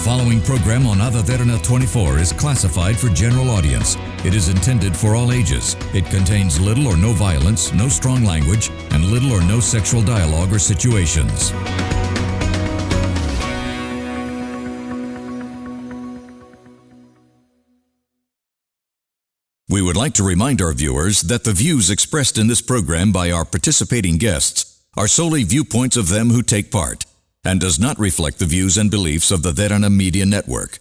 following program on Derana 24 is classified for general audience. It is intended for all ages. It contains little or no violence, no strong language, and little or no sexual dialogue or situations. We would like to remind our viewers that the views expressed in this program by our participating guests are solely viewpoints of them who take part, and does not reflect the views and beliefs of the Derana Media Network.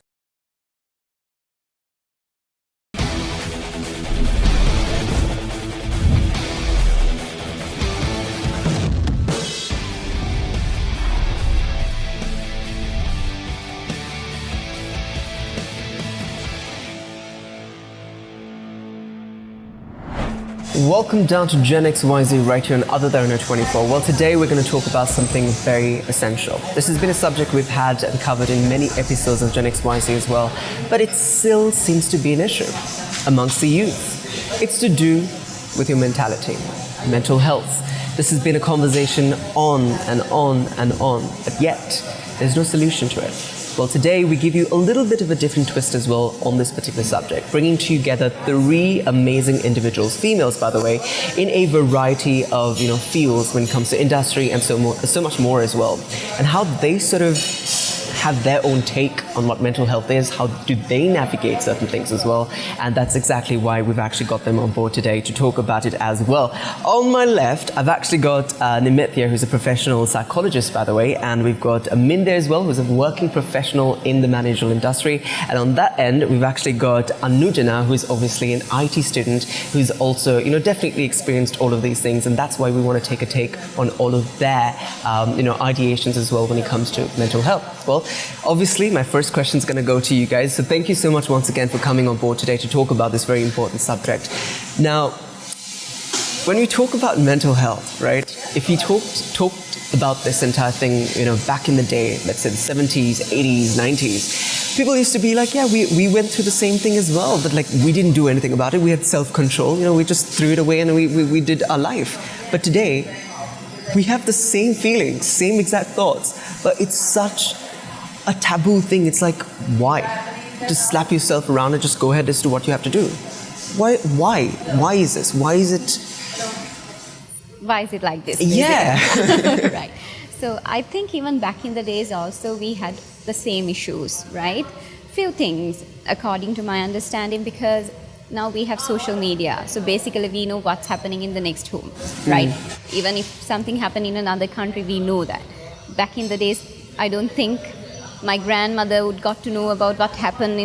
Welcome down to Gen XYZ right here on Derana 24. Well, today we're going to talk about something very essential. This has been a subject we've had and covered in many episodes of Gen XYZ as well, but it still seems to be an issue amongst the youth. It's to do with your mentality, mental health. This has been a conversation on and on and on, but yet there's no solution to it. Well, today we give you a little bit of a different twist as well on this particular subject, bringing together 3 amazing individuals, females by the way, in a variety of fields when it comes to industry and so much more as well, and how they sort of have their own take on what mental health is, how do they navigate certain things as well, and that's exactly why we've actually got them on board today to talk about it as well. On my left, I've actually got Nimithya, who's a professional psychologist by the way, and we've got Amin there as well, who's a working professional in the managerial industry, and on that end, we've actually got Anujana, who's obviously an IT student, who's also definitely experienced all of these things, and that's why we want to take a take on all of their ideations as well when it comes to mental health. Well, obviously, my first question is going to go to you guys. So thank you so much once again for coming on board today to talk about this very important subject. Now, when we talk about mental health, right? If you talked about this entire thing, back in the day, let's say the 70s, 80s, 90s, people used to be like, yeah, we went through the same thing as well, but like we didn't do anything about it. We had self-control. We just threw it away and we did our life. But today, we have the same feelings, same exact thoughts, but it's such a taboo thing. It's like, why? Just slap yourself around and just go ahead as to what you have to do. Why is this? Why is it like this? Yeah. Right. So I think even back in the days also we had the same issues, right? Few things according to my understanding, because now we have social media. So basically we know what's happening in the next home, right? Even if something happened in another country, we know that. Back in the days, I don't think my grandmother would got to know about what happened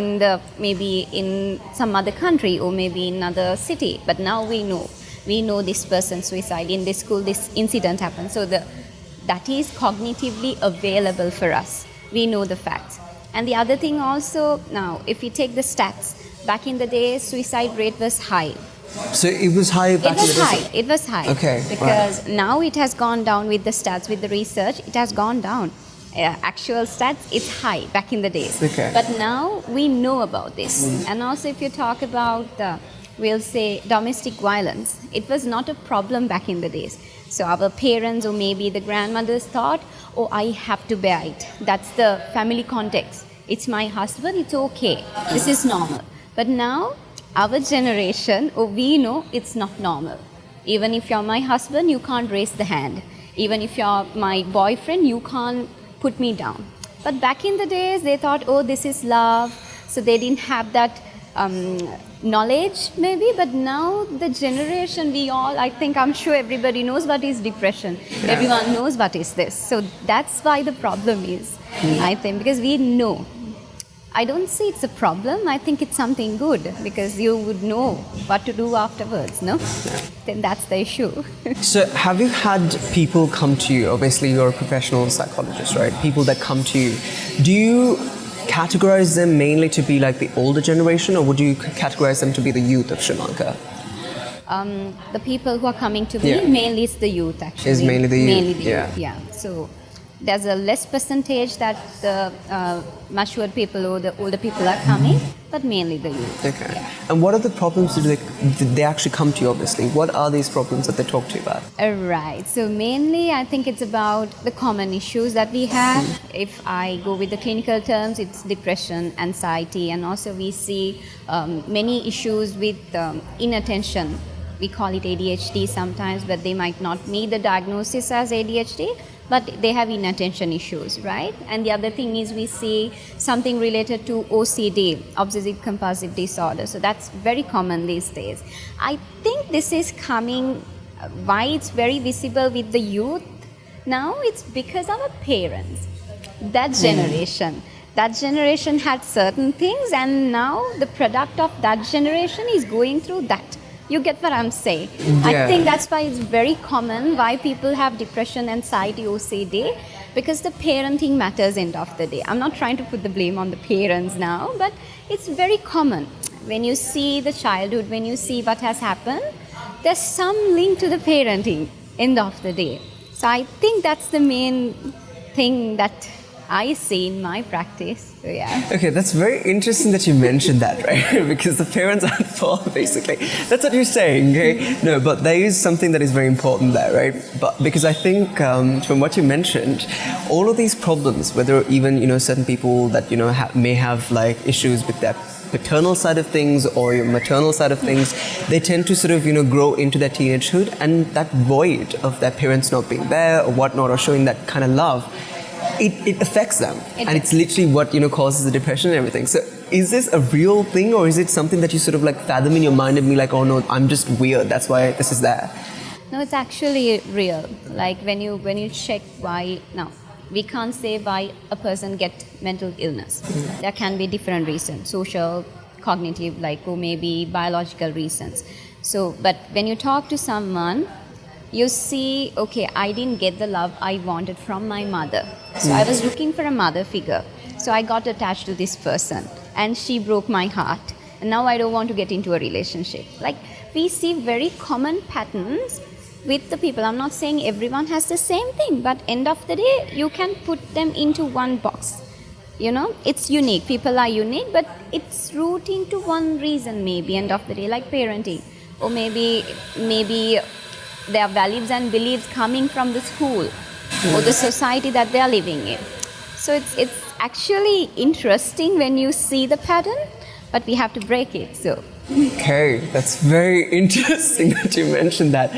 maybe in some other country or maybe in another city. But now we know this person suicide, in this school this incident happened. So that is cognitively available for us. We know the facts. And the other thing also, now if you take the stats, back in the day suicide rate was high. So it was high back in the day? It was high. Okay. Because now it has gone down with the stats, with the research, it has gone down. Actual stats, it's high back in the days. Okay. But now we know about this. And also if you talk about, we'll say, domestic violence, it was not a problem back in the days. So our parents or maybe the grandmothers thought, oh, I have to bear it. That's the family context. It's my husband, it's okay. This is normal. But now, our generation, we know it's not normal. Even if you're my husband, you can't raise the hand. Even if you're my boyfriend, you can't put me down. But back in the days, they thought, oh, this is love. So they didn't have that knowledge maybe, but now the generation, I'm sure everybody knows what is depression. Yeah. Everyone knows what is this. So that's why the problem is, I think, because we know. I don't see it's a problem. I think it's something good because you would know what to do afterwards, no? Then that's the issue. So have you had people come to you? Obviously, you're a professional psychologist, right? People that come to you. Do you categorize them mainly to be like the older generation, or would you categorize them to be the youth of Sri Lanka? The people who are coming to me, mainly it's the youth actually. Is mainly the youth? Mainly the youth, yeah. So there's a less percentage that the matured people or the older people are coming, but mainly the youth. Okay. And what are the problems did they actually come to you, obviously? What are these problems that they talk to you about? Right. So mainly I think it's about the common issues that we have. If I go with the clinical terms, it's depression, anxiety, and also we see many issues with inattention. We call it ADHD sometimes, but they might not meet the diagnosis as ADHD, but they have inattention issues, right? And the other thing is we see something related to OCD, obsessive compulsive disorder. So that's very common these days. I think this is coming, why it's very visible with the youth now, it's because our parents, that generation had certain things, and now the product of that generation is going through that. You get what I'm saying? Yeah. I think that's why it's very common why people have depression, anxiety, OCD, because the parenting matters end of the day. I'm not trying to put the blame on the parents now, but it's very common. When you see the childhood, when you see what has happened, there's some link to the parenting end of the day. So I think that's the main thing that I see in my practice. So yeah. Okay, that's very interesting that you mentioned that, right? Because the parents are at fault, basically. That's what you're saying, okay? No, but there is something that is very important there, right? But because I think from what you mentioned, all of these problems, whether even certain people that may have like issues with their paternal side of things or your maternal side of things, they tend to sort of grow into their teenagehood, and that void of their parents not being there or whatnot, or showing that kind of love, it affects them, and it's literally what causes the depression and everything. So is this a real thing, or is it something that you sort of like fathom in your mind and be like, oh no, I'm just weird, that's why this is there? No, it's actually real. Like when you check why, now we can't say why a person get mental illness. There can be different reasons, social, cognitive, or maybe biological reasons. So, but when you talk to someone, you see, okay, I didn't get the love I wanted from my mother. So I was looking for a mother figure. So I got attached to this person, and she broke my heart. And now I don't want to get into a relationship. Like, we see very common patterns with the people. I'm not saying everyone has the same thing, but end of the day, you can put them into one box. It's unique. People are unique, but it's rooting to one reason maybe, end of the day, like parenting. Or maybe their values and beliefs coming from the school or the society that they are living in. So it's actually interesting when you see the pattern, but we have to break it. So okay, that's very interesting that you mentioned that.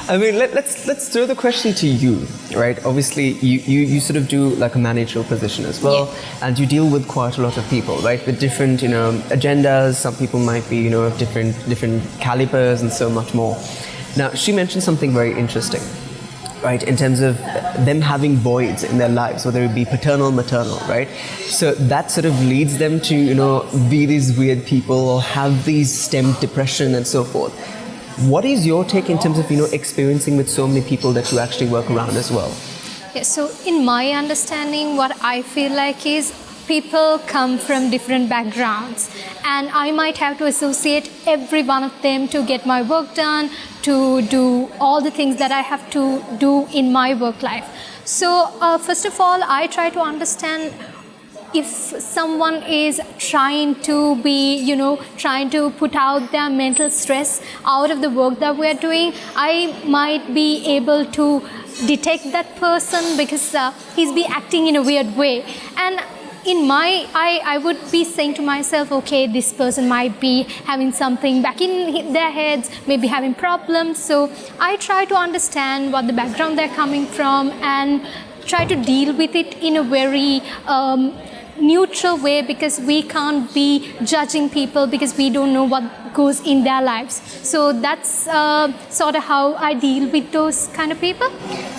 I mean, let's throw the question to you, right? Obviously, you sort of do like a managerial position as well, and you deal with quite a lot of people, right? With different agendas. Some people might be of different calibers and so much more. Now, she mentioned something very interesting, right, in terms of them having voids in their lives, whether it be paternal, maternal, right? So that sort of leads them to, be these weird people or have these stem depression and so forth. What is your take in terms of, experiencing with so many people that you actually work around as well? Yeah, so in my understanding, what I feel like is people come from different backgrounds, and I might have to associate every one of them to get my work done, to do all the things that I have to do in my work life. So first of all, I try to understand if someone is trying to be, trying to put out their mental stress out of the work that we're doing, I might be able to detect that person because he's be acting in a weird way. And I would be saying to myself, okay, this person might be having something back in their heads, maybe having problems. So I try to understand what the background they're coming from and try to deal with it in a very neutral way, because we can't be judging people because we don't know what goes in their lives. So that's sort of how I deal with those kind of people.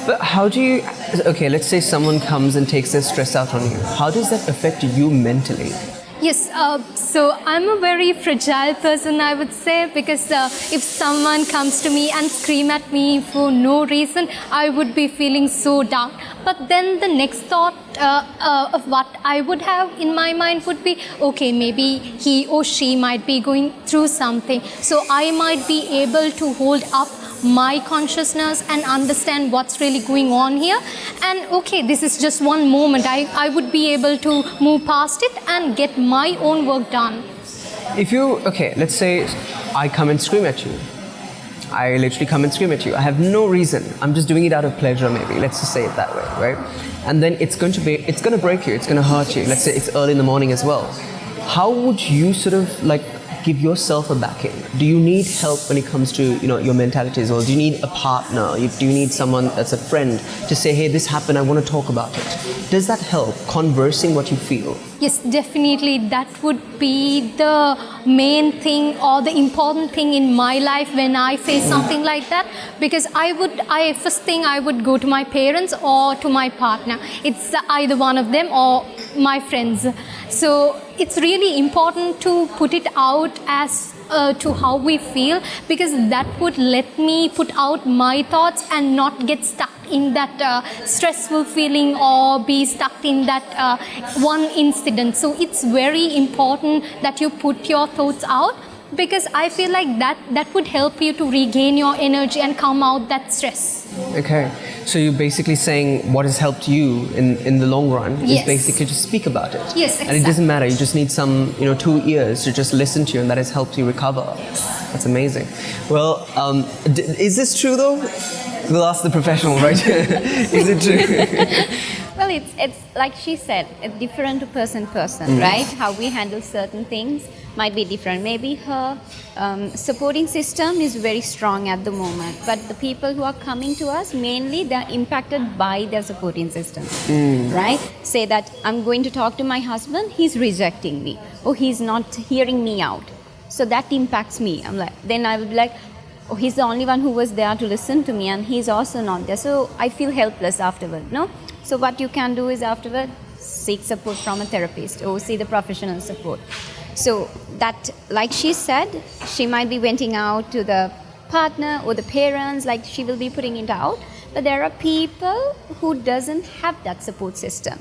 But how do you, okay, let's say someone comes and takes their stress out on you. How does that affect you mentally? Yes, so I'm a very fragile person, I would say, because if someone comes to me and scream at me for no reason, I would be feeling so down. But then the next thought of what I would have in my mind would be, okay, maybe he or she might be going through something. So I might be able to hold up my consciousness and understand what's really going on here. And okay, this is just one moment. I would be able to move past it and get my own work done. If you, okay, let's say I come and scream at you. I literally come and scream at you. I have no reason. I'm just doing it out of pleasure, maybe. Let's just say it that way, right? And then it's going to break you. It's going to hurt you. Let's say it's early in the morning as well. How would you sort of like give yourself a backing? Do you need help when it comes to, you know, your mentality as well? Do you need a partner? Do you need someone that's a friend to say, hey, this happened, I want to talk about it? Does that help, conversing what you feel? Yes, definitely. That would be the main thing or the important thing in my life when I face something like that. Because first thing I would go to my parents or to my partner. It's either one of them or my friends. So it's really important to put it out as to how we feel, because that would let me put out my thoughts and not get stuck in that stressful feeling or be stuck in that one incident. So it's very important that you put your thoughts out, because I feel like that would help you to regain your energy and calm out that stress. Okay, so you're basically saying what has helped you in the long run is Yes. basically to speak about it. Yes, exactly. And it doesn't matter, you just need some, 2 ears to just listen to you, and that has helped you recover. That's amazing. Well, is this true though? We'll ask the professional, right? Is it true? Well, it's like she said, it's different to person, right? How we handle certain things might be different. Maybe her supporting system is very strong at the moment, but the people who are coming to us, mainly they're impacted by their supporting system, right? Say that I'm going to talk to my husband, he's rejecting me, or he's not hearing me out. So that impacts me. Then I will be like, oh, he's the only one who was there to listen to me, and he's also not there. So I feel helpless afterward, no? So what you can do is afterward, seek support from a therapist or see the professional support. So that, like she said, she might be venting out to the partner or the parents, like she will be putting it out. But there are people who doesn't have that support system,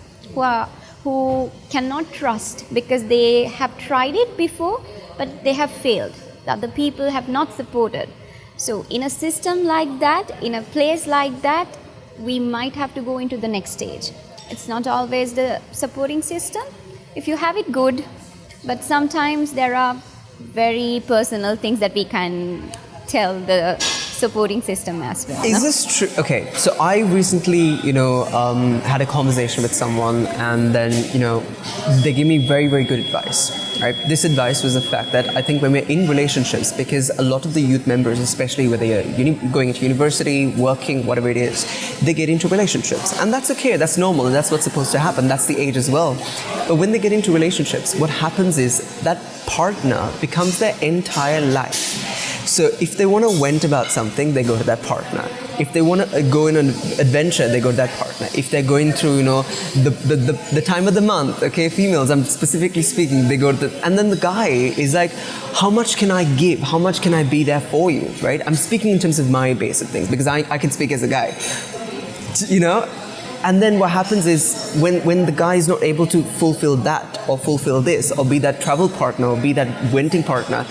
who cannot trust because they have tried it before, but they have failed. The other people have not supported. So in a system like that, in a place like that, we might have to go into the next stage. It's not always the supporting system. If you have it, good. But sometimes there are very personal things that we can tell the supporting system as well. Is this true? Okay, so I recently, had a conversation with someone, and then, they gave me very, very good advice. Right? This advice was the fact that I think when we're in relationships, because a lot of the youth members, especially whether you're going into university, working, whatever it is, they get into relationships. And that's okay, that's normal, and that's what's supposed to happen. That's the age as well. But when they get into relationships, what happens is that partner becomes their entire life. So if they want to vent about something, they go to that partner. If they want to go in an adventure, they go to that partner. If they're going through, the time of the month, okay, females, I'm specifically speaking, they go to and then the guy is like, how much can I give? How much can I be there for you, right? I'm speaking in terms of my basic things, because I can speak as a guy, And then what happens is when the guy is not able to fulfill that or fulfill this or be that travel partner or be that venting partner,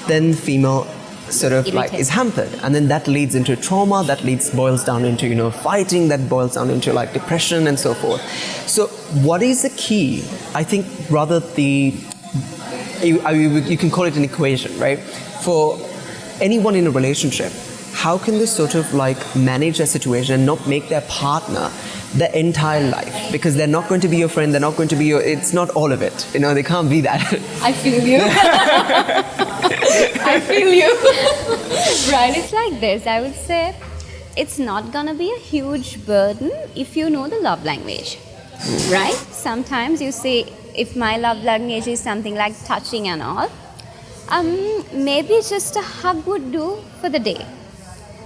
then female sort of like is hampered, and then that leads into trauma, that boils down into fighting, that boils down into like depression and so forth. So what is the key? I think rather you can call it an equation, right? For anyone in a relationship, how can they sort of like manage their situation and not make their partner their entire life? Because they're not going to be your friend, they're not going to be it's not all of it, they can't be that. I feel you. I feel you. Right, it's like this. I would say it's not gonna be a huge burden if you know the love language, right? Sometimes you say, if my love language is something like touching and all, maybe just a hug would do for the day.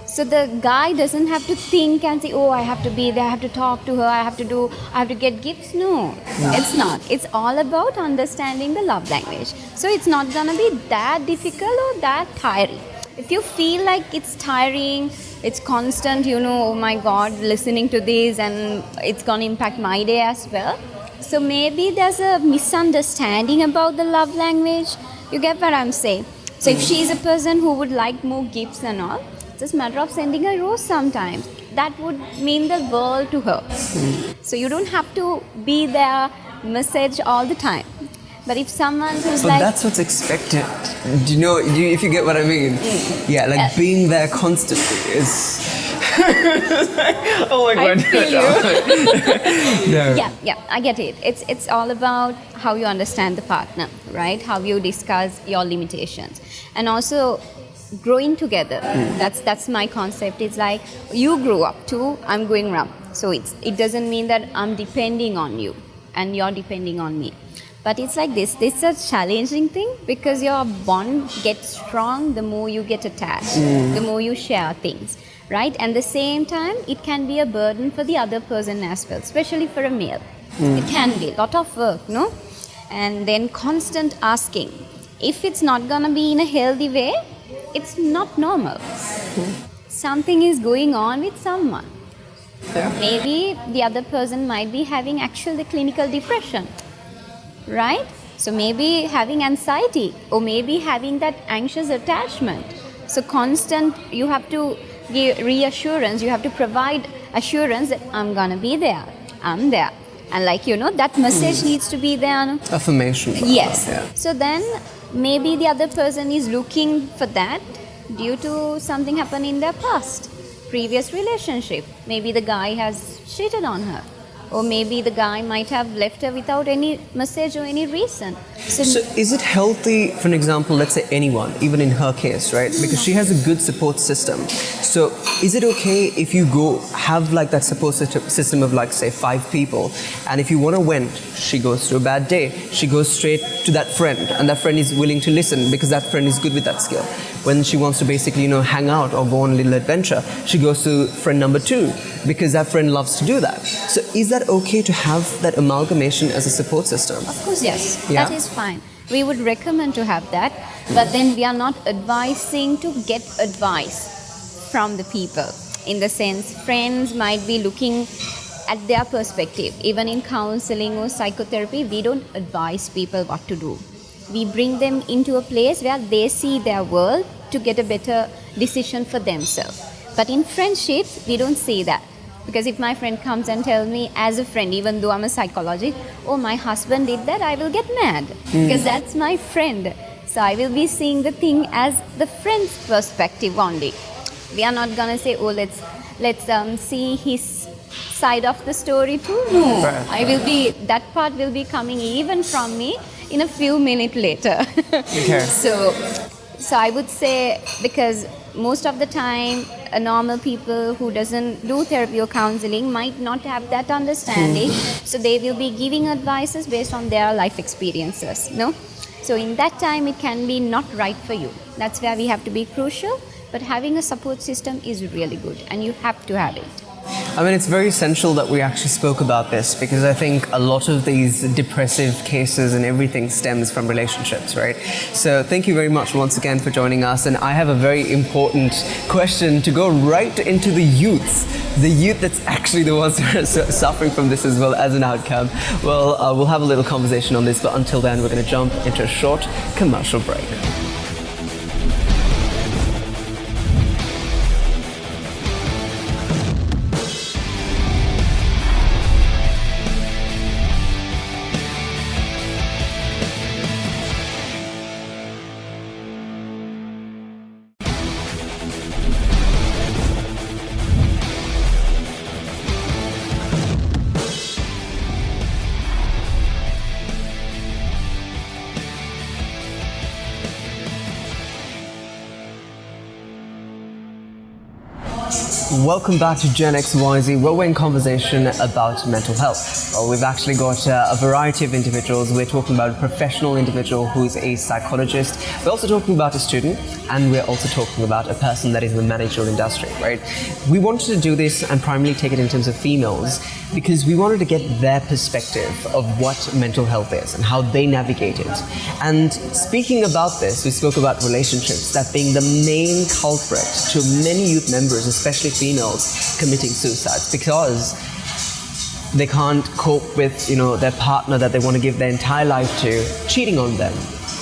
So the guy doesn't have to think and say, oh, I have to be there, I have to talk to her, I have to get gifts. No, it's not. It's all about understanding the love language. So it's not going to be that difficult or that tiring. If you feel like it's tiring, it's constant, oh my God, listening to this, and it's going to impact my day as well. So maybe there's a misunderstanding about the love language. You get what I'm saying? So if she's a person who would like more gifts and all, just a matter of sending a rose sometimes. That would mean the world to her. So you don't have to be there, message all the time. But if someone who's But like... that's what's expected. Do you know, if you get what I mean? Yeah, like being there constantly is... oh my God. I feel you. No. Yeah, I get it. It's all about how you understand the partner, right? How you discuss your limitations. And also growing together. That's my concept. It's like you grew up too, I'm growing up. So it doesn't mean that I'm depending on you and you're depending on me. But it's like this. This is a challenging thing because your bond gets strong the more you get attached, the more you share things, right? And at the same time, it can be a burden for the other person as well, especially for a male. It can be a lot of work, no? And then constant asking. If it's not gonna be in a healthy way, it's not normal. Something is going on with someone. Yeah. Maybe the other person might be having actually clinical depression. Right? So maybe having anxiety or maybe having that anxious attachment. So constant, you have to give reassurance, you have to provide assurance that I'm gonna be there, I'm there. And like, that message needs to be there. No? Affirmation. Yes. Yeah. So then maybe the other person is looking for that due to something happened in their past, previous relationship. Maybe the guy has cheated on her. Or maybe the guy might have left her without any message or any reason. So is it healthy, for an example, let's say anyone, even in her case, right? Because she has a good support system. So is it okay if you go have like that support system of like, say, 5 people, and if you want to vent, she goes through a bad day, she goes straight to that friend, and that friend is willing to listen because that friend is good with that skill. When she wants to basically, hang out or go on a little adventure, she goes to friend number 2 because that friend loves to do that. So is that okay to have that amalgamation as a support system? of course, yes, Yeah. that is fine. We would recommend to have that, but then we are not advising to get advice from the people. In the sense, friends might be looking at their perspective. Even in counseling or psychotherapy, we don't advise people what to do. We bring them into a place where they see their world to get a better decision for themselves. But in friendships, we don't say that. Because if my friend comes and tells me as a friend, even though I'm a psychologist, oh, my husband did that, I will get mad. Because that's my friend. So I will be seeing the thing as the friend's perspective only. We are not going to say, oh, let's see his side of the story too. No. Right. That part will be coming even from me in a few minutes later. Okay. So I would say, because most of the time, a normal people who doesn't do therapy or counseling might not have that understanding. So they will be giving advices based on their life experiences, no? So in that time, it can be not right for you. That's where we have to be crucial. But having a support system is really good, and you have to have it. I mean, it's very essential that we actually spoke about this because I think a lot of these depressive cases and everything stems from relationships, right? So thank you very much once again for joining us. And I have a very important question to go right into the youth that's actually the ones who are suffering from this as well as an outcome. Well, we'll have a little conversation on this, but until then, we're going to jump into a short commercial break. Welcome back to Gen XYZ, where we're in conversation about mental health. Well, we've actually got a variety of individuals. We're talking about a professional individual who's a psychologist. We're also talking about a student, and we're also talking about a person that is in the managerial industry, right? We wanted to do this and primarily take it in terms of females because we wanted to get their perspective of what mental health is and how they navigate it. And speaking about this, we spoke about relationships, that being the main culprit to many youth members, especially females, committing suicides, because they can't cope with, their partner that they want to give their entire life to cheating on them.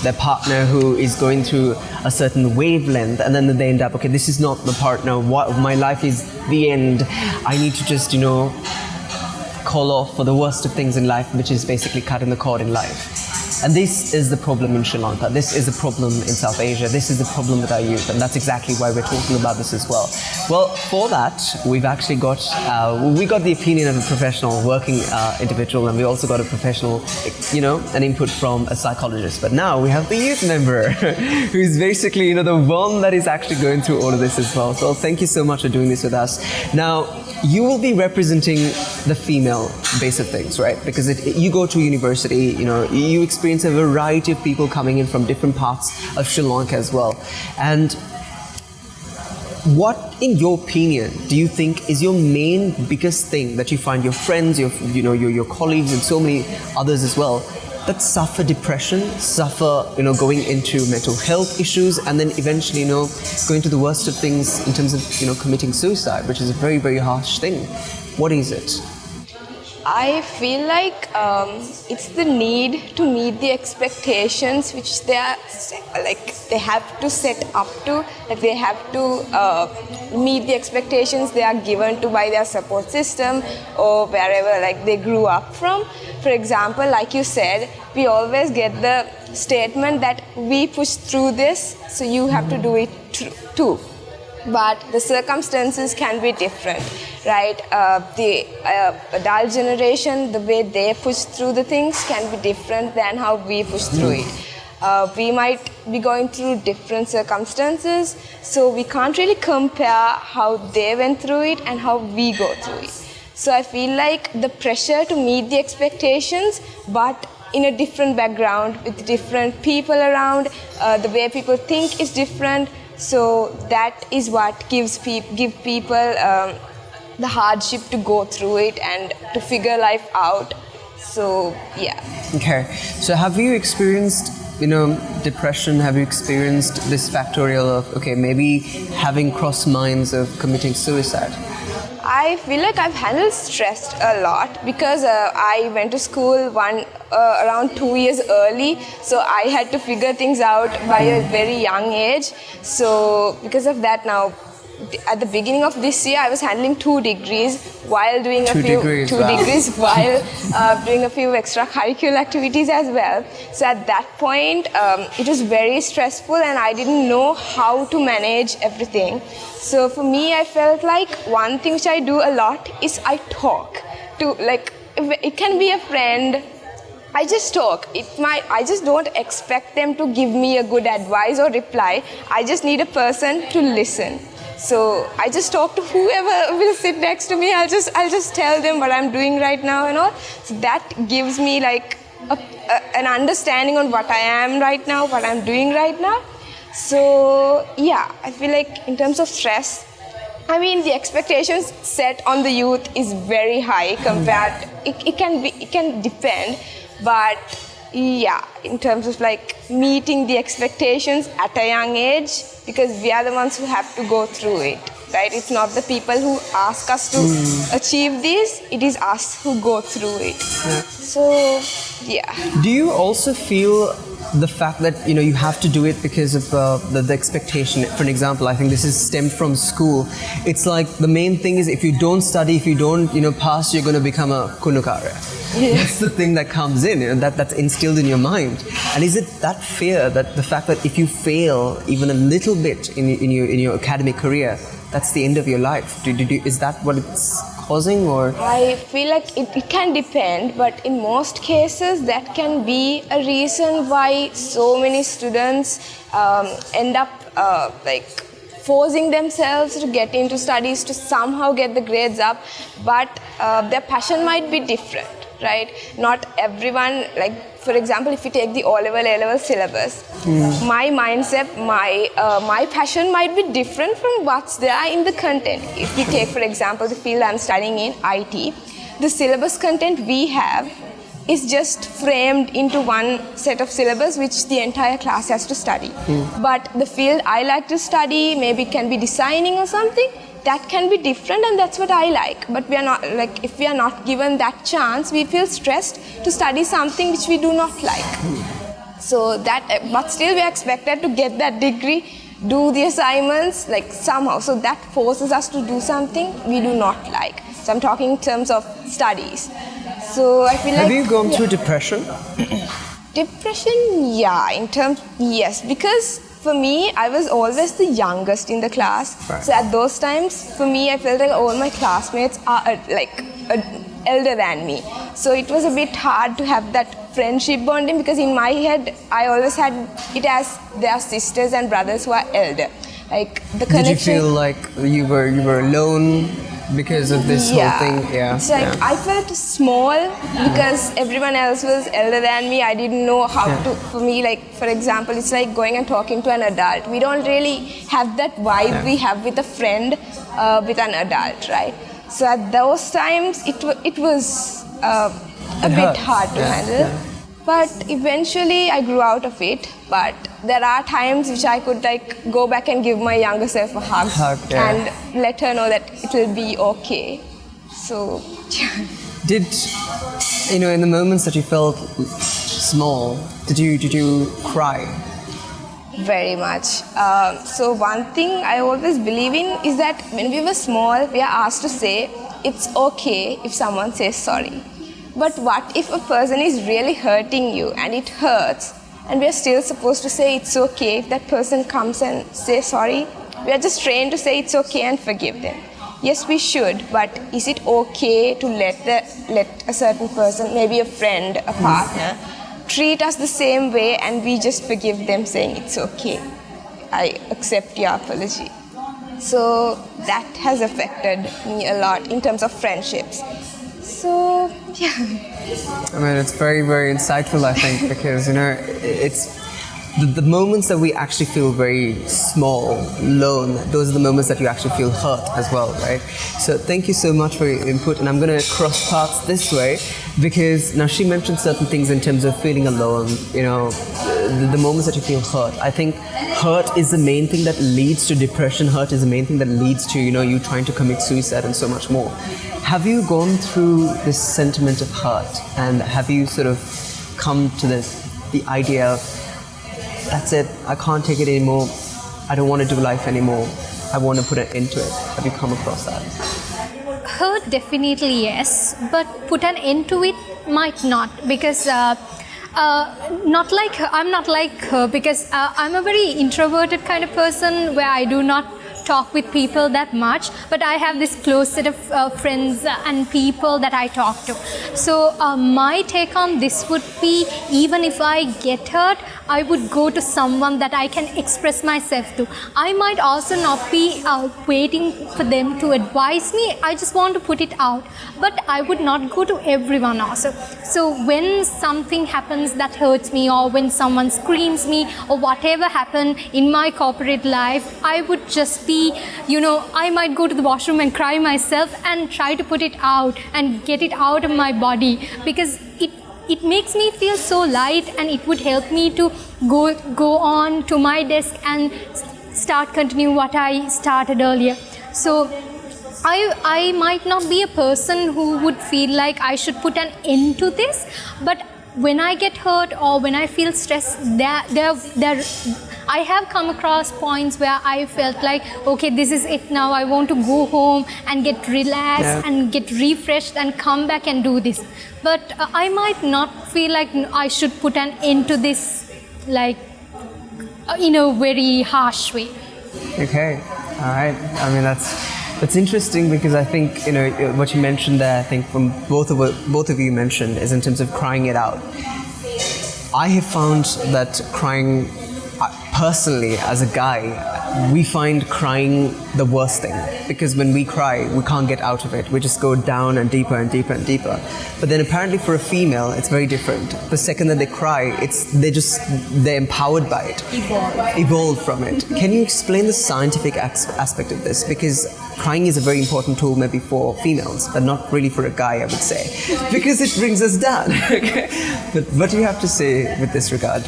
Their partner who is going through a certain wavelength, and then they end up, okay, this is not the partner. My life is the end. I need to just, call off for the worst of things in life, which is basically cutting the cord in life. And this is the problem in Sri Lanka. This is the problem in South Asia. This is the problem with our youth, and that's exactly why we're talking about this as well. Well, for that, we've actually got the opinion of a professional working individual, and we also got a professional, an input from a psychologist. But now we have the youth member, who is basically, the one that is actually going through all of this as well. So thank you so much for doing this with us. Now, you will be representing the female base of things, right? Because you go to university, you experience a variety of people coming in from different parts of Sri Lanka as well. And what, in your opinion, do you think is your main biggest thing that you find your friends, your colleagues, and so many others as well, that suffer depression, going into mental health issues, and then eventually, going to the worst of things in terms of, committing suicide, which is a very, very harsh thing. What is it? I feel like it's the need to meet the expectations which they have to set up to, they have to meet the expectations they are given to by their support system or wherever they grew up from. For example, like you said, we always get the statement that we push through this, so you have to do it too. But the circumstances can be different, right? The adult generation, the way they push through the things can be different than how we push through it. We might be going through different circumstances, so we can't really compare how they went through it and how we go through it. So I feel like the pressure to meet the expectations, but in a different background, with different people around, the way people think is different. So that is what give people the hardship to go through it and to figure life out. So, yeah. Okay. So have you experienced, depression? Have you experienced this factorial of, maybe having crossed minds of committing suicide? I feel like I've handled stress a lot because I went to school around 2 years early, so I had to figure things out by a very young age. So because of that now, at the beginning of this year, I was handling 2 degrees while doing while doing a few extracurricular activities as well. So at that point, it was very stressful and I didn't know how to manage everything. So for me, I felt like one thing which I do a lot is I talk to, it can be a friend. I just talk. I just don't expect them to give me a good advice or reply. I just need a person to listen. So I just talk to whoever will sit next to me. I'll just tell them what I'm doing right now and all. So that gives me an understanding on what I am right now, what I'm doing right now. So yeah, I feel like in terms of stress, the expectations set on the youth is very high compared. It can depend, but yeah, in terms of meeting the expectations at a young age, because we are the ones who have to go through it, right? It's not the people who ask us to achieve this, it is us who go through it. Yeah. So, yeah. Do you also feel the fact that you have to do it because of the expectation? For an example, I think this is stemmed from school. It's like the main thing is if you don't study, if you don't pass, you're going to become a kunukara. Yeah. That's the thing that comes in, that's instilled in your mind. And is it that fear, that the fact that if you fail even a little bit in your academic career, that's the end of your life? Is that what it's causing, or? I feel like it can depend, but in most cases that can be a reason why so many students end up forcing themselves to get into studies to somehow get the grades up, but their passion might be different, right? Not everyone, for example, if you take the O-level, A-level syllabus, my mindset, my passion might be different from what's there in the content. If we take, for example, the field I'm studying in, IT, the syllabus content we have is just framed into one set of syllabus which the entire class has to study. But the field I like to study, maybe it can be designing or something, that can be different, and that's what I like. But we are not, like, if we are not given that chance, we feel stressed to study something which we do not like. So that, but still we are expected to get that degree, do the assignments, like somehow. So that forces us to do something we do not like. So I'm talking in terms of studies. So I feel like... Have you gone through depression? Depression, yeah, yes, because for me, I was always the youngest in the class. Right. So at those times, for me, I felt like all my classmates are elder than me. So it was a bit hard to have that friendship bonding, because in my head, I always had it as their sisters and brothers who are elder. Like the connection. Did you feel like you were alone because of this whole thing? Yeah. It's like I felt small because everyone else was elder than me. I didn't know how to. For me, like for example, it's like going and talking to an adult. We don't really have that vibe we have with a friend, with an adult, right? So at those times, it was a bit hard to handle. Yeah. But eventually I grew out of it. But there are times which I could like go back and give my younger self a hug and let her know that it will be okay. So, Did, in the moments that you felt small, did you cry? Very much. So one thing I always believe in is that when we were small, we are asked to say it's okay if someone says sorry. But what if a person is really hurting you and it hurts, and we are still supposed to say it's okay if that person comes and says sorry? We are just trained to say it's okay and forgive them. Yes, we should, but is it okay to let a certain person, maybe a friend, a partner, treat us the same way and we just forgive them saying it's okay, I accept your apology? So that has affected me a lot in terms of friendships. So, yeah. I mean, it's very, very insightful, I think, because, it's the moments that we actually feel very small, alone, those are the moments that you actually feel hurt as well, right? So thank you so much for your input, and I'm going to cross paths this way, because now she mentioned certain things in terms of feeling alone, the moments that you feel hurt. I think hurt is the main thing that leads to depression. Hurt is the main thing that leads to, you trying to commit suicide and so much more. Have you gone through this sentiment of hurt, and have you sort of come to the idea of, that's it, I can't take it anymore, I don't want to do life anymore, I want to put an end to it? Have you come across that? Hurt, definitely yes, but put an end to it might not, because I'm not like her, because I'm a very introverted kind of person where I do not talk with people that much, but I have this close set of friends and people that I talk to. So my take on this would be, even if I get hurt, I would go to someone that I can express myself to. I might also not be waiting for them to advise me. I just want to put it out, but I would not go to everyone also. So when something happens that hurts me, or when someone screams me, or whatever happened in my corporate life, I would just be, I might go to the washroom and cry myself and try to put it out and get it out of my body, because it makes me feel so light, and it would help me to go on to my desk and continue what I started earlier. So I might not be a person who would feel like I should put an end to this, but when I get hurt or when I feel stressed, I have come across points where I felt like, okay, this is it now. I want to go home and get relaxed and get refreshed and come back and do this. But I might not feel like I should put an end to this, like, in a very harsh way. Okay, all right. I mean, that's interesting, because I think, what you mentioned there, I think from both of you mentioned, is in terms of crying it out. I have found that crying, personally, as a guy, we find crying the worst thing, because when we cry, we can't get out of it. We just go down and deeper and deeper and deeper. But then apparently for a female, it's very different. The second that they cry, they're empowered by it. Evolve from it. Can you explain the scientific aspect of this? Because crying is a very important tool maybe for females, but not really for a guy, I would say, because it brings us down. Okay? But what do you have to say with this regard?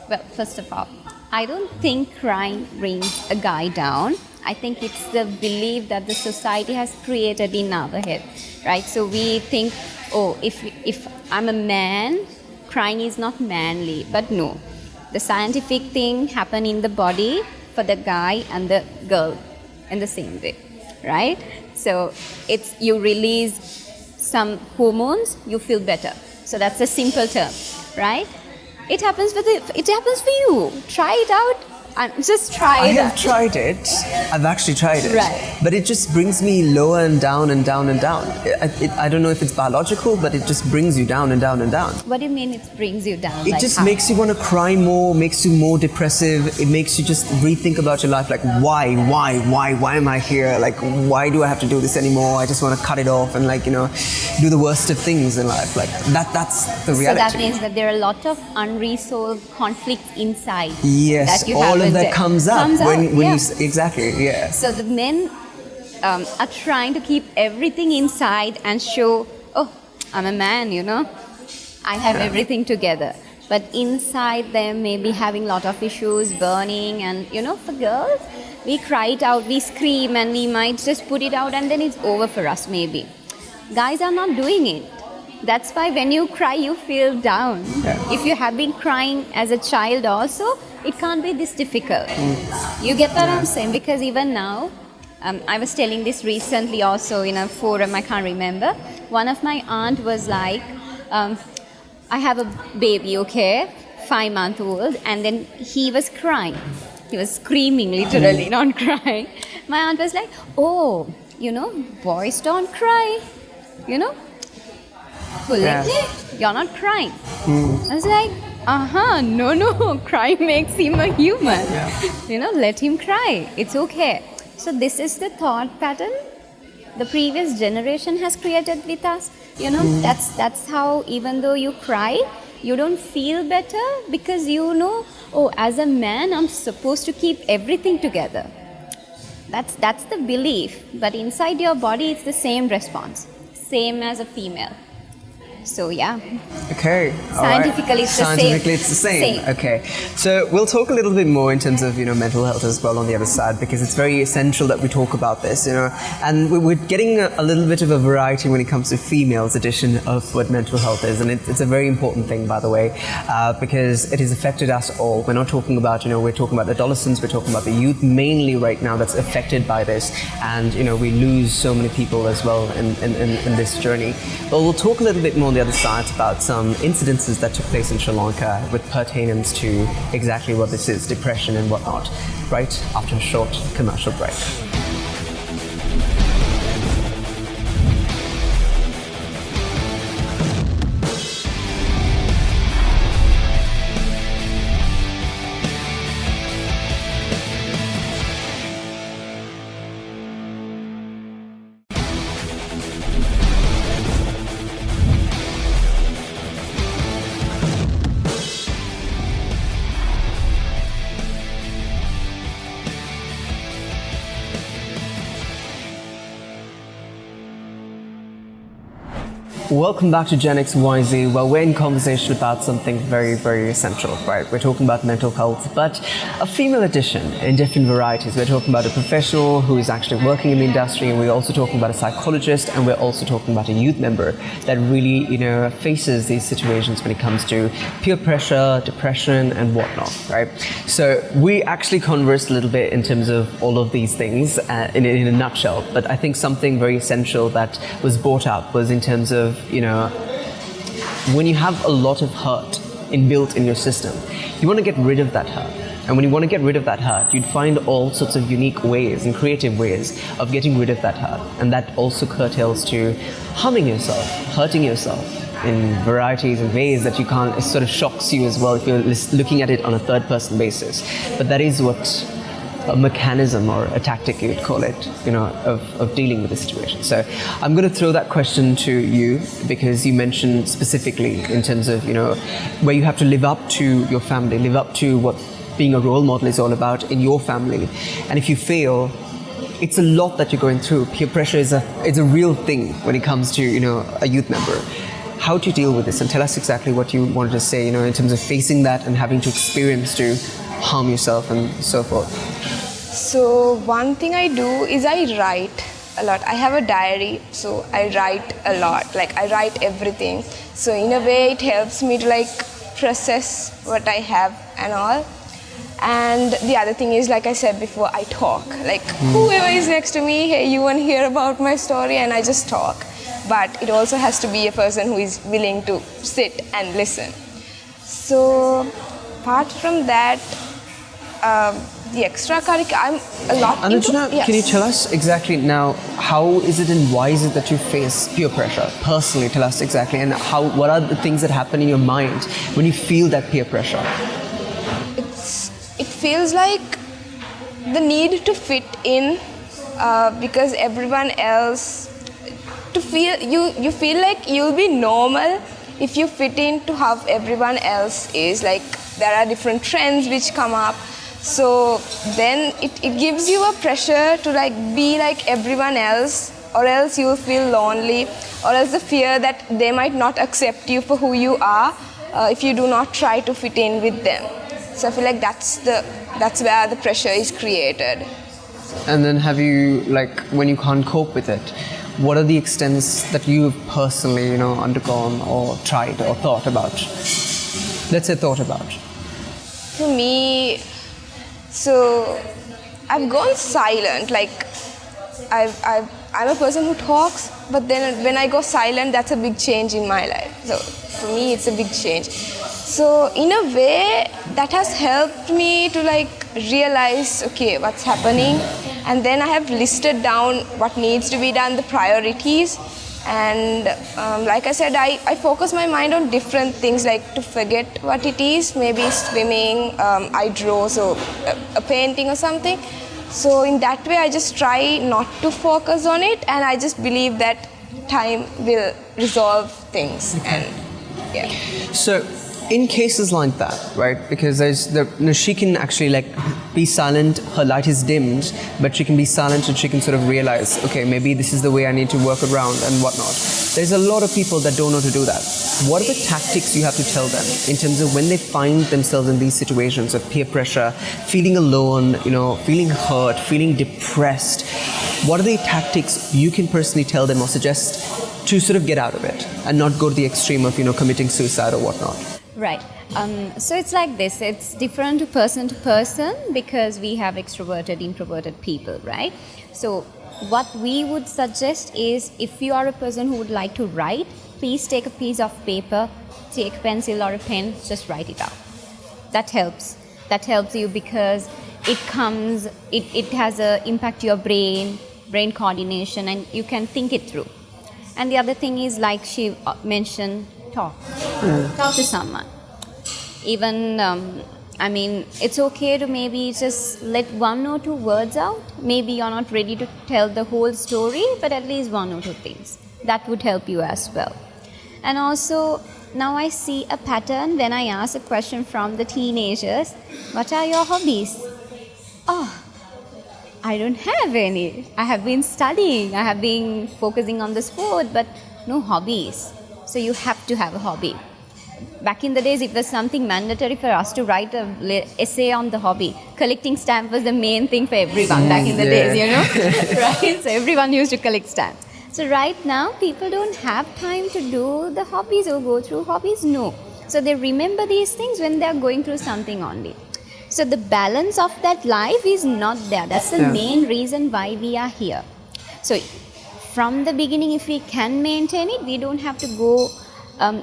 Well, first of all, I don't think crying brings a guy down. I think it's the belief that the society has created in our head, right? So we think, oh, if I'm a man, crying is not manly. But no, the scientific thing happen in the body for the guy and the girl in the same way, right? So it's you release some hormones, you feel better. So that's a simple term, right? It happens for you. Try it out. And just try it. I have tried it. I've actually tried it. Right. But it just brings me lower and down and down and down. I don't know if it's biological, but it just brings you down and down and down. What do you mean it brings you down? It Like just how? makes you want to cry more, makes you more depressive. It makes you just rethink about your life. Like, why am I here? Like, why do I have to do this anymore? I just want to cut it off and, like, you know, do the worst of things in life. Like, that's the reality. So that means that there are a lot of unresolved conflicts inside. Yes, that you all haven't of that dealt. comes up when yeah. you exactly, yeah. So the men are trying to keep everything inside and show, oh, I'm a man, you know, I have everything together. But inside them may be having a lot of issues, burning, and you know, for girls, we cry it out, we scream, and we might just put it out, and then it's over for us maybe. Guys are not doing it. That's why when you cry, you feel down. Yeah. If you have been crying as a child also, it can't be this difficult. You get what I'm saying? Because even now, I was telling this recently also in a forum, I can't remember. One of my aunt was like, I have a baby, okay, 5-month-old, and then he was crying. He was screaming literally, not crying. My aunt was like, oh, you know, boys don't cry, you know. You're not crying. I was like, no, crying makes him a human. You know, let him cry. It's okay. So this is the thought pattern the previous generation has created with us. You know, that's how even though you cry, you don't feel better because you know, oh, as a man, I'm supposed to keep everything together. That's the belief. But inside your body, it's the same response. Same as a female. So yeah. Okay. Scientifically, it's the same. Scientifically, it's the same. Okay. So we'll talk a little bit more in terms of, you know, mental health as well on the other side, because it's very essential that we talk about this, you know. And we're getting a little bit of a variety when it comes to females' edition of what mental health is, and it's a very important thing, by the way, because it has affected us all. We're not talking about, you know, we're talking about adolescents, we're talking about the youth mainly right now that's affected by this, and you know, we lose so many people as well in this journey. But we'll talk a little bit more on the other side about some incidences that took place in Sri Lanka with pertainance to exactly what this is, depression and whatnot, right after a short commercial break. Welcome back to Gen XYZ. Well, we're in conversation about something very, very essential, right? We're talking about mental health, but a female edition in different varieties. We're talking about a professional who is actually working in the industry, and we're also talking about a psychologist, and we're also talking about a youth member that really, you know, faces these situations when it comes to peer pressure, depression, and whatnot, right? So we actually conversed a little bit in terms of all of these things in a nutshell, but I think something very essential that was brought up was in terms of, you know, when you have a lot of hurt inbuilt in your system, you want to get rid of that hurt. And when you want to get rid of that hurt, you'd find all sorts of unique ways and creative ways of getting rid of that hurt. And that also curtails to harming yourself, hurting yourself in varieties and ways that you can't, it sort of shocks you as well if you're looking at it on a third-person basis. But that is what a mechanism or a tactic, you'd call it, you know, of dealing with the situation. So I'm going to throw that question to you, because you mentioned specifically in terms of, you know, where you have to live up to your family, live up to what being a role model is all about in your family. And if you fail, it's a lot that you're going through. Peer pressure is a real thing when it comes to, you know, a youth member. How do you deal with this? And tell us exactly what you wanted to say, you know, in terms of facing that and having to experience to harm yourself and so forth. So one thing I do is I write a lot. I have a diary, so I write a lot. Like I write everything. So in a way it helps me to like process what I have and all. And the other thing is, like I said before, I talk. Like whoever is next to me, hey, you want to hear about my story, and I just talk. But it also has to be a person who is willing to sit and listen. So apart from that, the extracurricular, I'm a lot into... Anujana, Yes. can you tell us exactly now, how is it and why is it that you face peer pressure? Personally, tell us exactly. And what are the things that happen in your mind when you feel that peer pressure? It feels like the need to fit in because everyone else... To feel you feel like you'll be normal if you fit into how everyone else is. Like there are different trends which come up, so then it gives you a pressure to like be like everyone else, or else you'll feel lonely, or else the fear that they might not accept you for who you are if you do not try to fit in with them. So I feel like that's where the pressure is created. And then have you, like, when you can't cope with it, what are the extents that you've personally, undergone or tried or thought about? Let's say thought about. For me, so I've gone silent. Like I'm a person who talks, but then when I go silent, that's a big change in my life. So for me, it's a big change. So in a way, that has helped me to like realize, okay, what's happening, and then I have listed down what needs to be done, the priorities, and like I said, I focus my mind on different things, like to forget what it is, maybe swimming, I draw, so a painting or something. So in that way, I just try not to focus on it, and I just believe that time will resolve things. And yeah. So in cases like that, right, because she can actually like be silent, her light is dimmed, but she can be silent and she can sort of realize, okay, maybe this is the way I need to work around and whatnot. There's a lot of people that don't know to do that. What are the tactics you have to tell them in terms of when they find themselves in these situations of peer pressure, feeling alone, feeling hurt, feeling depressed? What are the tactics you can personally tell them or suggest to sort of get out of it and not go to the extreme of, committing suicide or whatnot? Right. So it's like this. It's different to person because we have extroverted, introverted people, right? So what we would suggest is, if you are a person who would like to write, please take a piece of paper, take a pencil or a pen, just write it out. That helps. That helps you because it has an impact to your brain coordination, and you can think it through. And the other thing is, like she mentioned, talk to someone. Even it's okay to maybe just let one or two words out. Maybe you're not ready to tell the whole story, but at least one or two things that would help you as well. And also, now I see a pattern when I ask a question from the teenagers, what are your hobbies? Oh, I don't have any. I have been studying, I have been focusing on the sport, but no hobbies. So you have to have a hobby. Back in the days, it was something mandatory for us to write an essay on the hobby. Collecting stamps was the main thing for everyone back in the days, right? So everyone used to collect stamps. So right now, people don't have time to do the hobbies or go through hobbies, no. So they remember these things when they are going through something only. So the balance of that life is not there. That's the main reason why we are here. So from the beginning, if we can maintain it, we don't have to go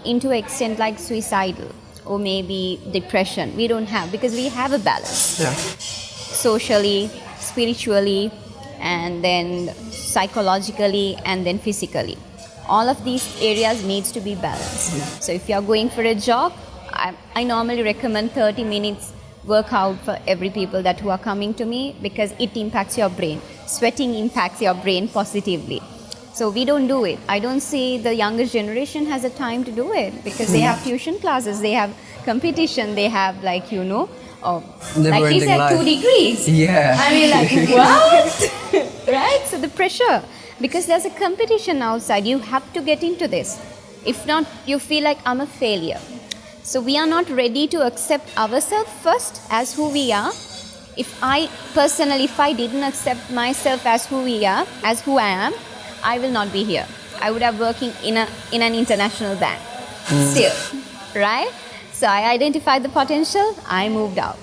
into extent like suicidal or maybe depression. We don't have, because we have a balance. Yeah. Socially, spiritually, and then psychologically, and then physically. All of these areas needs to be balanced. So if you are going for a jog, I normally recommend 30 minutes workout for every people who are coming to me, because it impacts your brain. Sweating impacts your brain positively. So we don't do it. I don't see the younger generation has a time to do it, because they have tuition classes, they have competition, they have like he said, life. 2 degrees. Yeah. I mean, like, what? Right? So the pressure, because there's a competition outside, you have to get into this. If not, you feel like I'm a failure. So we are not ready to accept ourselves first as who we are, if I personally, if I didn't accept myself as who I am, I will not be here. I would have working in an international bank still, right? So I identified the potential, I moved out.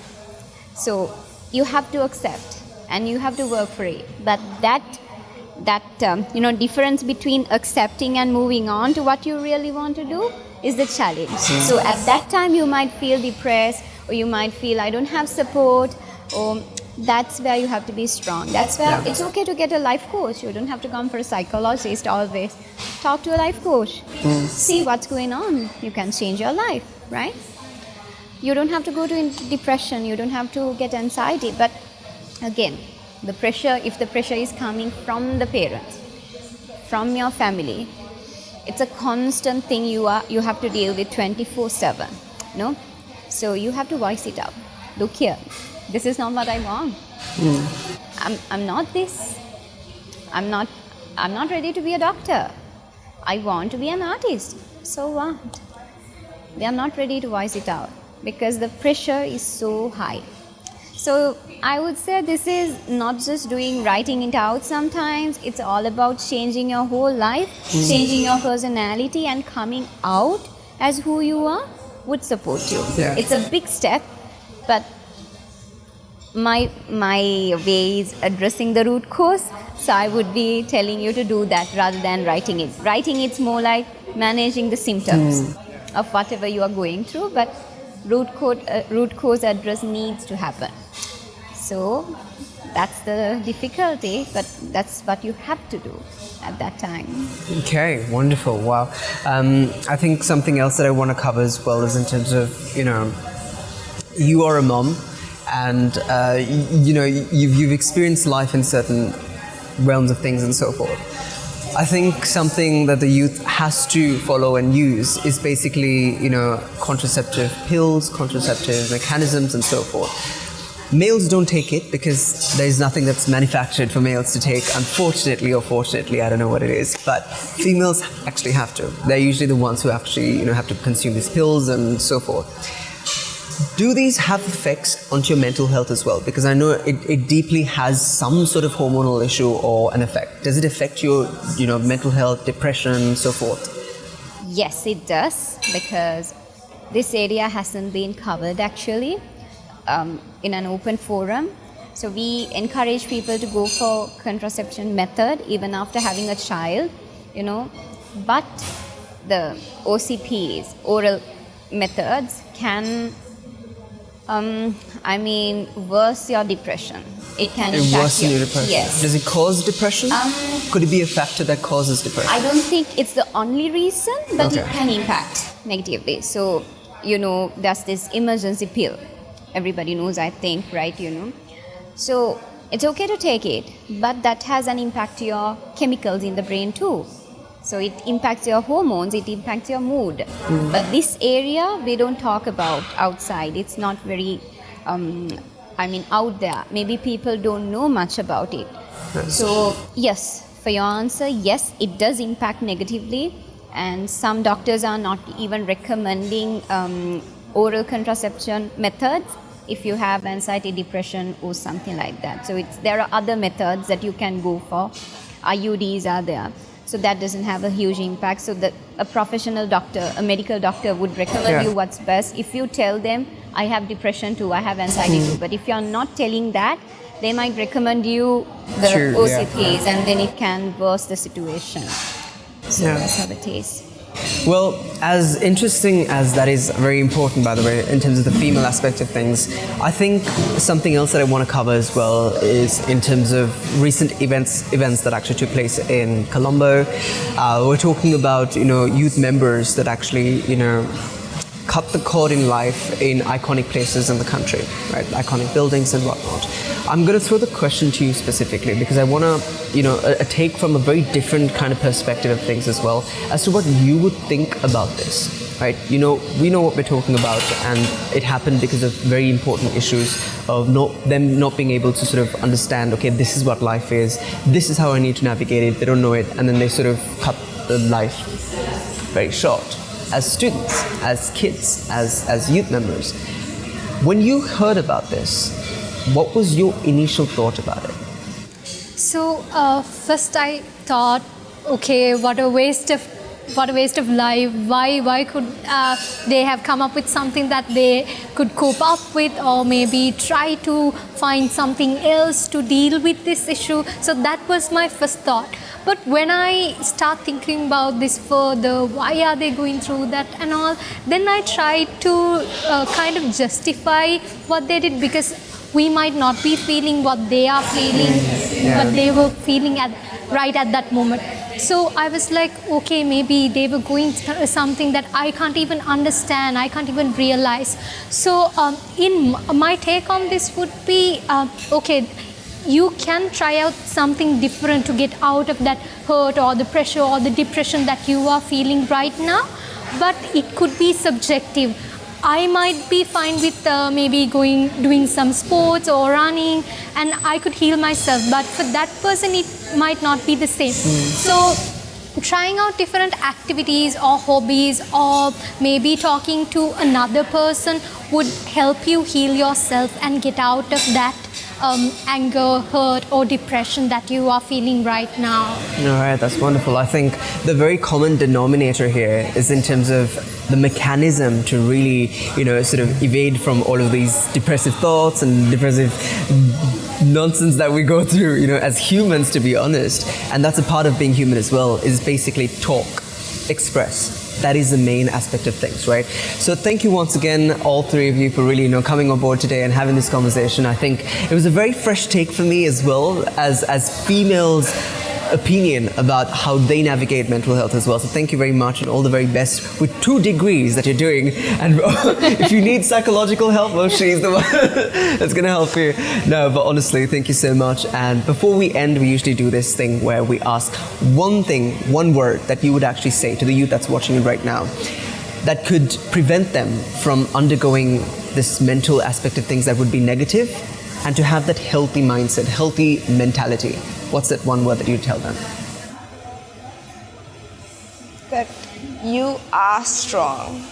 So you have to accept and you have to work for it. But that difference between accepting and moving on to what you really want to do is the challenge. So at that time you might feel depressed, or you might feel I don't have support, or that's where you have to be strong. That's where it's okay to get a life coach. You don't have to come for a psychologist always. Talk to a life coach. See what's going on. You can change your life, right? You don't have to go to depression. You don't have to get anxiety. But again, the pressure, if the pressure is coming from the parents, from your family, it's a constant thing you have to deal with 24/7. No? So you have to voice it out. Look here. This is not what I want. I'm not this. I'm not ready to be a doctor. I want to be an artist. So what? They are not ready to voice it out because the pressure is so high. So I would say this is not just writing it out sometimes. It's all about changing your whole life, changing your personality, and coming out as who you are would support you. Yeah. It's a big step, but my way is addressing the root cause. So I would be telling you to do that rather than writing it. Writing it's more like managing the symptoms of whatever you are going through, but root cause address needs to happen. So that's the difficulty, but that's what you have to do at that time. Okay, wonderful. Wow. I think something else that I want to cover as well is in terms of, you are a mom, and you've experienced life in certain realms of things and so forth. I think something that the youth has to follow and use is basically, contraceptive pills, contraceptive mechanisms and so forth. Males don't take it because there's nothing that's manufactured for males to take, unfortunately or fortunately, I don't know what it is, but females actually have to. They're usually the ones who actually, have to consume these pills and so forth. Do these have effects onto your mental health as well? Because I know it deeply has some sort of hormonal issue or an effect. Does it affect your, mental health, depression, so forth? Yes, it does, because this area hasn't been covered actually in an open forum. So we encourage people to go for contraception method even after having a child, but the OCPs, oral methods, can worse your depression. It can worsen your depression. Yes. Does it cause depression? Could it be a factor that causes depression? I don't think it's the only reason, but Okay. it can impact negatively. So, there's this emergency pill. Everybody knows, I think, right? So it's okay to take it, but that has an impact to your chemicals in the brain too. So it impacts your hormones, it impacts your mood. But this area we don't talk about outside. It's not very, out there. Maybe people don't know much about it. So yes, for your answer, yes, it does impact negatively. And some doctors are not even recommending oral contraception methods if you have anxiety, depression, or something like that. So there are other methods that you can go for. IUDs are there. So that doesn't have a huge impact. So a professional doctor, a medical doctor would recommend you what's best. If you tell them, I have depression too, I have anxiety too. But if you're not telling that, they might recommend you the OCPs, and then it can worse the situation. So that's how it is. Well, as interesting as that is, very important, by the way, in terms of the female aspect of things, I think something else that I want to cover as well is in terms of recent events that actually took place in Colombo. We're talking about, youth members that actually, cut the cord in life in iconic places in the country, right? Iconic buildings and whatnot. I'm going to throw the question to you specifically because I want to, a take from a very different kind of perspective of things as well as to what you would think about this, right? We know what we're talking about, and it happened because of very important issues of them not being able to sort of understand, okay, this is what life is, this is how I need to navigate it, they don't know it, and then they sort of cut the life very short. As students, as kids, as youth members, when you heard about this, what was your initial thought about it? So first I thought, okay, what a waste of life. Why could they have come up with something that they could cope up with, or maybe try to find something else to deal with this issue? So that was my first thought. But when I start thinking about this further, why are they going through that and all, then I tried to kind of justify what they did, because we might not be feeling what they are feeling, what they were feeling right at that moment. So I was like, okay, maybe they were going through something that I can't even understand, I can't even realize. So in my take on this would be, okay, you can try out something different to get out of that hurt or the pressure or the depression that you are feeling right now, but it could be subjective. I might be fine with maybe doing some sports or running, and I could heal myself, but for that person it might not be the same. So trying out different activities or hobbies, or maybe talking to another person, would help you heal yourself and get out of that anger, hurt or depression that you are feeling right now. All right, that's wonderful. I think the very common denominator here is in terms of the mechanism to really, sort of evade from all of these depressive thoughts and depressive nonsense that we go through, as humans, to be honest. And that's a part of being human as well, is basically talk, express. That is the main aspect of things, right? So thank you once again, all three of you, for really, coming on board today and having this conversation. I think it was a very fresh take for me as well, as females' opinion about how they navigate mental health as well. So thank you very much, and all the very best with 2 degrees that you're doing. And if you need psychological help, well, she's the one that's going to help you. No, but honestly, thank you so much. And before we end, we usually do this thing where we ask one word that you would actually say to the youth that's watching it right now that could prevent them from undergoing this mental aspect of things that would be negative, and to have that healthy mindset, healthy mentality. What's that one word that you tell them? That you are strong.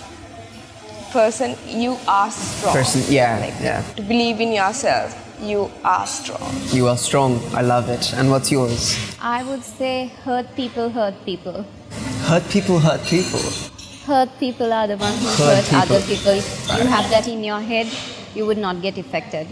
Person, you are strong. Yeah. To believe in yourself, you are strong. You are strong. I love it. And what's yours? I would say hurt people hurt people. Hurt people hurt people. Hurt people are the ones who hurt other people. If you have that in your head, you would not get affected.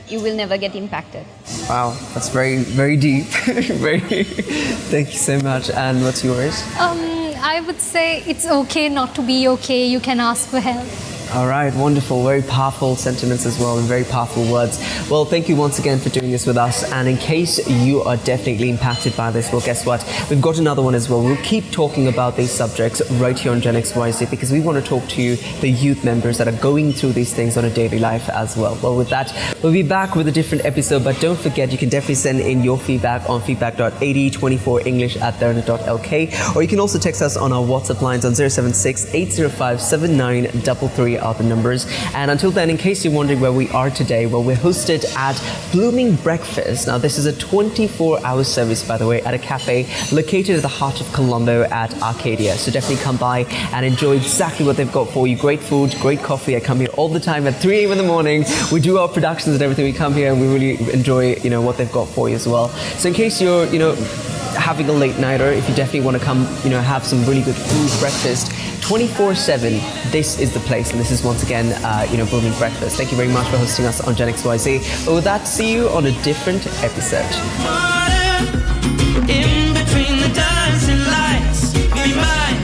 You will never get impacted. Wow, that's very, very deep. Thank you so much. And what's yours? I would say it's okay not to be okay. You can ask for help. All right, wonderful. Very powerful sentiments as well, and very powerful words. Well, thank you once again for doing this with us. And in case you are definitely impacted by this, well, guess what? We've got another one as well. We'll keep talking about these subjects right here on Gen XYZ, because we want to talk to you, the youth members that are going through these things on a daily life as well. Well, with that, we'll be back with a different episode, but don't forget, you can definitely send in your feedback on feedback.ad24english@derana.lk, or you can also text us on our WhatsApp lines on 076 805 7933 are the numbers. And until then, in case you're wondering where we are today, well, we're hosted at Blooming Breakfast. Now, this is a 24-hour service, by the way, at a cafe located at the heart of Colombo at Arcadia. So definitely come by and enjoy exactly what they've got for you. Great food, great coffee. I come here all the time at 3 a.m. in the morning. We do our productions and everything. We come here and we really enjoy, what they've got for you as well. So in case you're, having a late nighter, if you definitely want to come, have some really good food, breakfast, 24/7, this is the place. And this is once again, Blooming Breakfast. Thank you very much for hosting us on Gen XYZ. But with that, see you on a different episode. In between the dancing lights, be mine,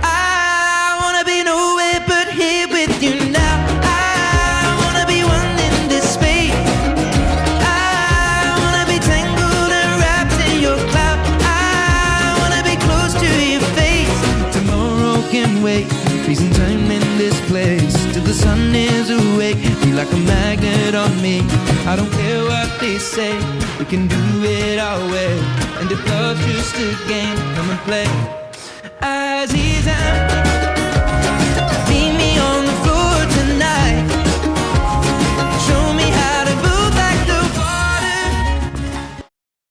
I wanna be nowhere but here with you now. I wanna be one in this space. I wanna be tangled and wrapped in your cloud. I wanna be close to your face. Tomorrow can wait, freezing time in this place till the sun is awake. Feel like a magnet on me. I don't care what they say, we can do it our way. And if love's just a game, come and play. As easy